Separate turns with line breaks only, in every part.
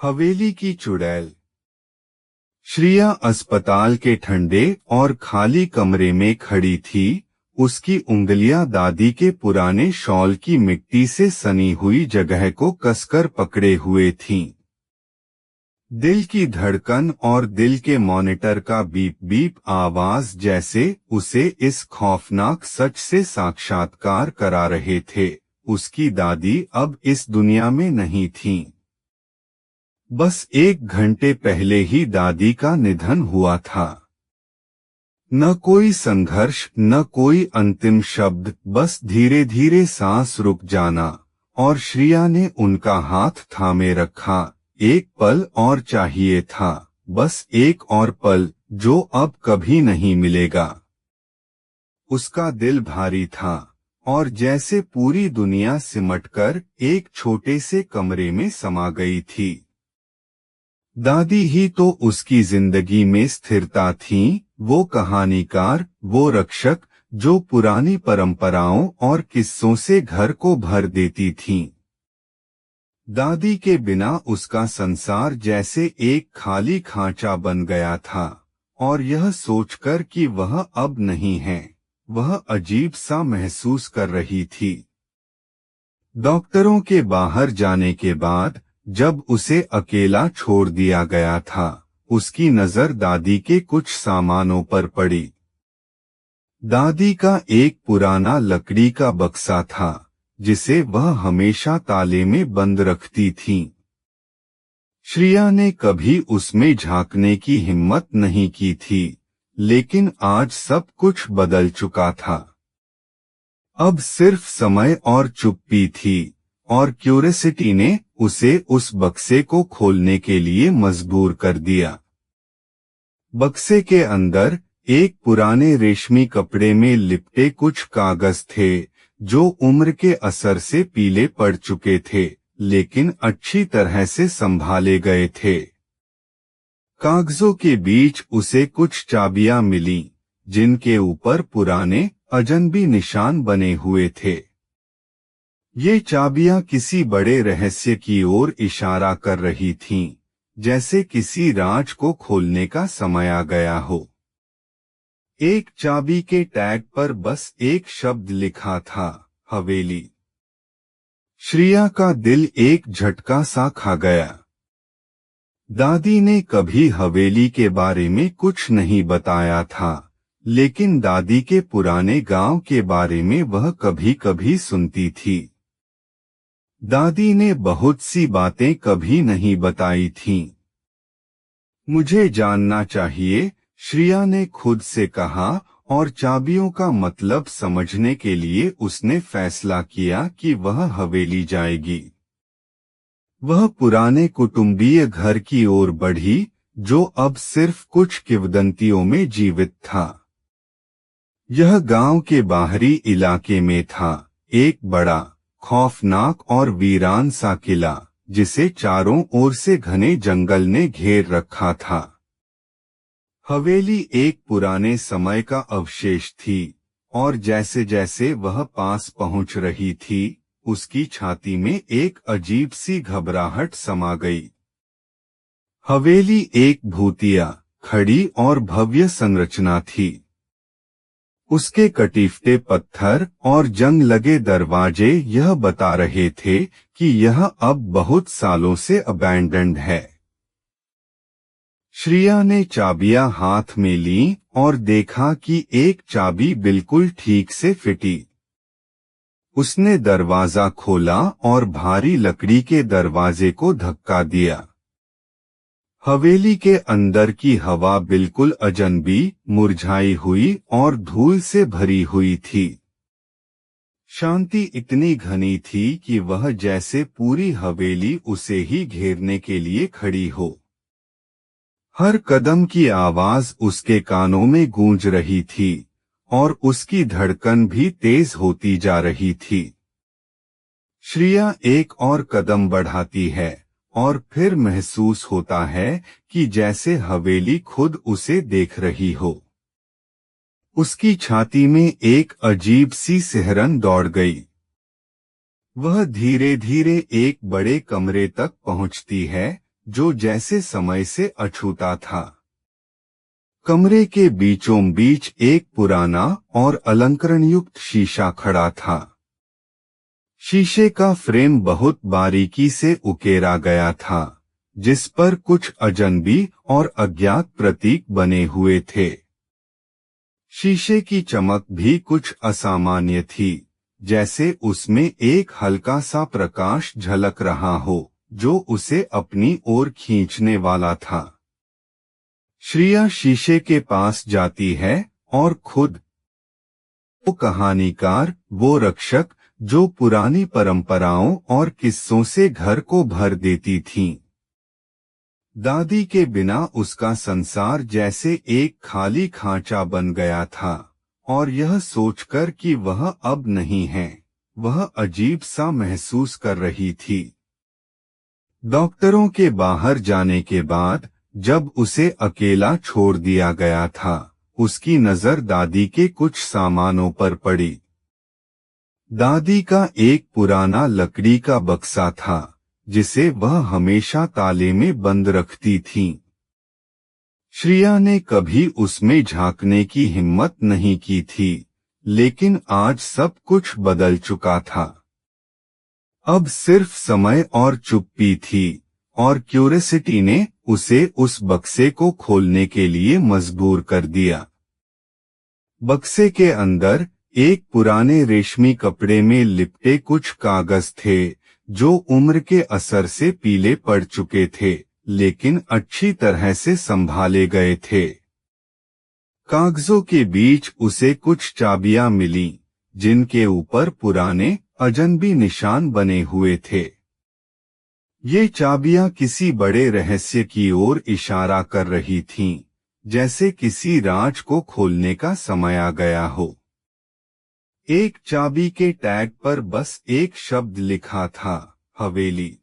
हवेली की चुड़ैल। श्रिया अस्पताल के ठंडे और खाली कमरे में खड़ी थी। उसकी उंगलियां दादी के पुराने शॉल की मिट्टी से सनी हुई जगह को कसकर पकड़े हुए थीं। दिल की धड़कन और दिल के मॉनिटर का बीप बीप आवाज जैसे उसे इस खौफनाक सच से साक्षात्कार करा रहे थे। उसकी दादी अब इस दुनिया में नहीं थीं। बस 1 घंटे पहले ही दादी का निधन हुआ था। न कोई संघर्ष, न कोई अंतिम शब्द, बस धीरे धीरे सांस रुक जाना। और श्रिया ने उनका हाथ थामे रखा। एक पल और चाहिए था, बस एक और पल, जो अब कभी नहीं मिलेगा। उसका दिल भारी था, और जैसे पूरी दुनिया सिमटकर एक छोटे से कमरे में समा गई थी। दादी ही तो उसकी जिंदगी में स्थिरता थीं, वो कहानीकार, वो रक्षक, जो पुरानी परंपराओं और किस्सों से घर को भर देती थीं। दादी के बिना उसका संसार जैसे एक खाली खांचा बन गया था, और यह सोचकर कि वह अब नहीं है, वह अजीब सा महसूस कर रही थी। डॉक्टरों के बाहर जाने के बाद जब उसे अकेला छोड़ दिया गया था, उसकी नजर दादी के कुछ सामानों पर पड़ी। दादी का एक पुराना लकड़ी का बक्सा था, जिसे वह हमेशा ताले में बंद रखती थीं। श्रिया ने कभी उसमें झांकने की हिम्मत नहीं की थी, लेकिन आज सब कुछ बदल चुका था। अब सिर्फ समय और चुप्पी थी, और क्यूरियोसिटी ने उसे उस बक्से को खोलने के लिए मजबूर कर दिया। बक्से के अंदर एक पुराने रेशमी कपड़े में लिपटे कुछ कागज थे, जो उम्र के असर से पीले पड़ चुके थे, लेकिन अच्छी तरह से संभाले गए थे। कागजों के बीच उसे कुछ चाबियां मिलीं, जिनके ऊपर पुराने अजनबी निशान बने हुए थे। ये चाबियां किसी बड़े रहस्य की ओर इशारा कर रही थीं, जैसे किसी राज को खोलने का समय आ गया हो। एक चाबी के टैग पर बस एक शब्द लिखा था, हवेली। श्रिया का दिल एक झटका सा खा गया। दादी ने कभी हवेली के बारे में कुछ नहीं बताया था, लेकिन दादी के पुराने गांव के बारे में वह कभी कभी सुनती थी। दादी ने बहुत सी बातें कभी नहीं बताई थीं। मुझे जानना चाहिए, श्रिया ने खुद से कहा, और चाबियों का मतलब समझने के लिए उसने फैसला किया कि वह हवेली जाएगी। वह पुराने कुटुंबीय घर की ओर बढ़ी, जो अब सिर्फ कुछ किंवदंतियों में जीवित था। यह गांव के बाहरी इलाके में था, एक बड़ा, खौफनाक और वीरान सा किला, जिसे चारों ओर से घने जंगल ने घेर रखा था। हवेली एक पुराने समय का अवशेष थी, और जैसे जैसे वह पास पहुंच रही थी, उसकी छाती में एक अजीब सी घबराहट समा गई। हवेली एक भूतिया, खड़ी और भव्य संरचना थी। उसके कटीफते पत्थर और जंग लगे दरवाजे यह बता रहे थे कि यह अब बहुत सालों से अबैंडन्ड है। श्रिया ने चाबियां हाथ में लीं और देखा कि एक चाबी बिल्कुल ठीक से फिटी। उसने दरवाजा खोला और भारी लकड़ी के दरवाजे को धक्का दिया। हवेली के अंदर की हवा बिल्कुल अजनबी, मुरझाई हुई और धूल से भरी हुई थी। शांति इतनी घनी थी कि वह जैसे पूरी हवेली उसे ही घेरने के लिए खड़ी हो। हर कदम की आवाज उसके कानों में गूंज रही थी, और उसकी धड़कन भी तेज होती जा रही थी। श्रिया एक और कदम बढ़ाती है, और फिर महसूस होता है कि जैसे हवेली खुद उसे देख रही हो। उसकी छाती में एक अजीब सी सिहरन दौड़ गई। वह धीरे धीरे एक बड़े कमरे तक पहुंचती है, जो जैसे समय से अछूता था। कमरे के बीचों बीच एक पुराना और अलंकरणयुक्त शीशा खड़ा था। शीशे का फ्रेम बहुत बारीकी से उकेरा गया था, जिस पर कुछ अजनबी और अज्ञात प्रतीक बने हुए थे। शीशे की चमक भी कुछ असामान्य थी, जैसे उसमें एक हल्का सा प्रकाश झलक रहा हो, जो उसे अपनी ओर खींचने वाला था। श्रिया शीशे के पास जाती है और खुद वो कहानीकार, वो रक्षक, जो पुरानी परंपराओं और किस्सों से घर को भर देती थीं। दादी के बिना उसका संसार जैसे एक खाली खांचा बन गया था, और यह सोचकर कि वह अब नहीं है, वह अजीब सा महसूस कर रही थी। डॉक्टरों के बाहर जाने के बाद जब उसे अकेला छोड़ दिया गया था, उसकी नजर दादी के कुछ सामानों पर पड़ी। दादी का एक पुराना लकड़ी का बक्सा था, जिसे वह हमेशा ताले में बंद रखती थीं। श्रिया ने कभी उसमें झांकने की हिम्मत नहीं की थी, लेकिन आज सब कुछ बदल चुका था। अब सिर्फ समय और चुप्पी थी, और क्यूरियोसिटी ने उसे उस बक्से को खोलने के लिए मजबूर कर दिया। बक्से के अंदर एक पुराने रेशमी कपड़े में लिपटे कुछ कागज थे, जो उम्र के असर से पीले पड़ चुके थे, लेकिन अच्छी तरह से संभाले गए थे। कागजों के बीच उसे कुछ चाबियां मिलीं, जिनके ऊपर पुराने अजनबी निशान बने हुए थे। ये चाबियां किसी बड़े रहस्य की ओर इशारा कर रही थीं, जैसे किसी राज को खोलने का समय आ गया हो। एक चाबी के टैग पर बस एक शब्द लिखा था, हवेली।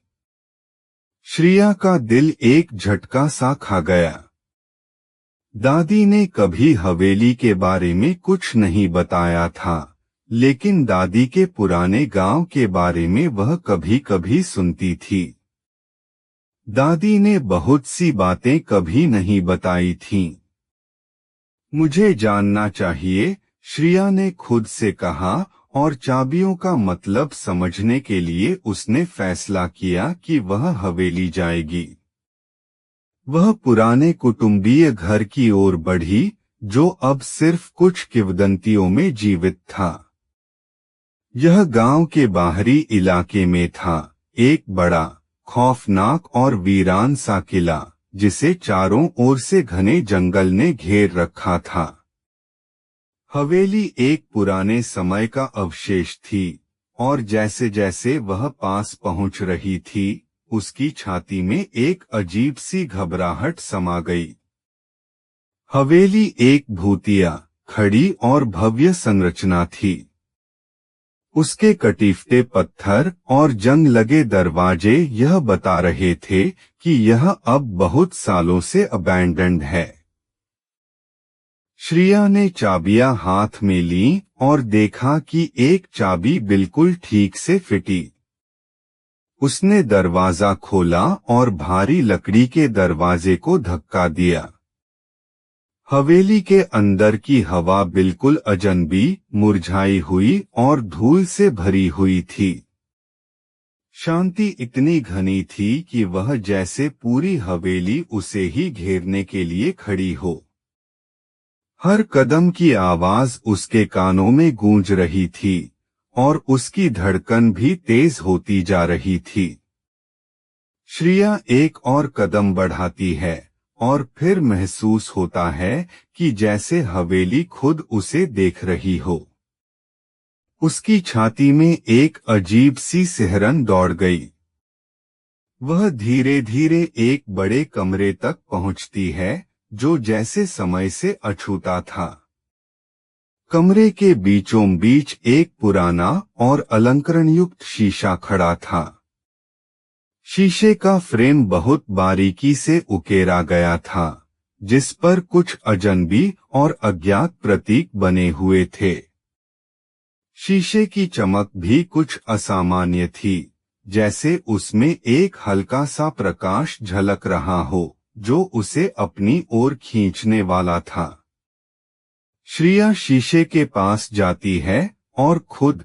श्रिया का दिल एक झटका सा खा गया। दादी ने कभी हवेली के बारे में कुछ नहीं बताया था, लेकिन दादी के पुराने गांव के बारे में वह कभी कभी सुनती थी। दादी ने बहुत सी बातें कभी नहीं बताई थीं। मुझे जानना चाहिए, श्रिया ने खुद से कहा, और चाबियों का मतलब समझने के लिए उसने फैसला किया कि वह हवेली जाएगी। वह पुराने कुटुंबीय घर की ओर बढ़ी, जो अब सिर्फ कुछ किंवदंतियों में जीवित था। यह गांव के बाहरी इलाके में था, एक बड़ा, खौफनाक और वीरान सा किला, जिसे चारों ओर से घने जंगल ने घेर रखा था। हवेली एक पुराने समय का अवशेष थी, और जैसे जैसे वह पास पहुंच रही थी, उसकी छाती में एक अजीब सी घबराहट समा गई। हवेली एक भूतिया, खड़ी और भव्य संरचना थी। उसके कटीफते पत्थर और जंग लगे दरवाजे यह बता रहे थे कि यह अब बहुत सालों से अबैंडन्ड है। श्रिया ने चाबियां हाथ में लीं और देखा कि एक चाबी बिल्कुल ठीक से फिटी। उसने दरवाजा खोला और भारी लकड़ी के दरवाजे को धक्का दिया। हवेली के अंदर की हवा बिल्कुल अजनबी, मुरझाई हुई और धूल से भरी हुई थी। शांति इतनी घनी थी कि वह जैसे पूरी हवेली उसे ही घेरने के लिए खड़ी हो। हर कदम की आवाज उसके कानों में गूंज रही थी, और उसकी धड़कन भी तेज होती जा रही थी। श्रिया एक और कदम बढ़ाती है, और फिर महसूस होता है कि जैसे हवेली खुद उसे देख रही हो। उसकी छाती में एक अजीब सी सिहरन दौड़ गई। वह धीरे धीरे एक बड़े कमरे तक पहुंचती है, जो जैसे समय से अछूता था। कमरे के बीचों बीच एक पुराना और अलंकरणयुक्त शीशा खड़ा था। शीशे का फ्रेम बहुत बारीकी से उकेरा गया था, जिस पर कुछ अजनबी और अज्ञात प्रतीक बने हुए थे। शीशे की चमक भी कुछ असामान्य थी, जैसे उसमें एक हल्का सा प्रकाश झलक रहा हो जो उसे अपनी ओर खींचने वाला था। श्रिया शीशे के पास जाती है और खुद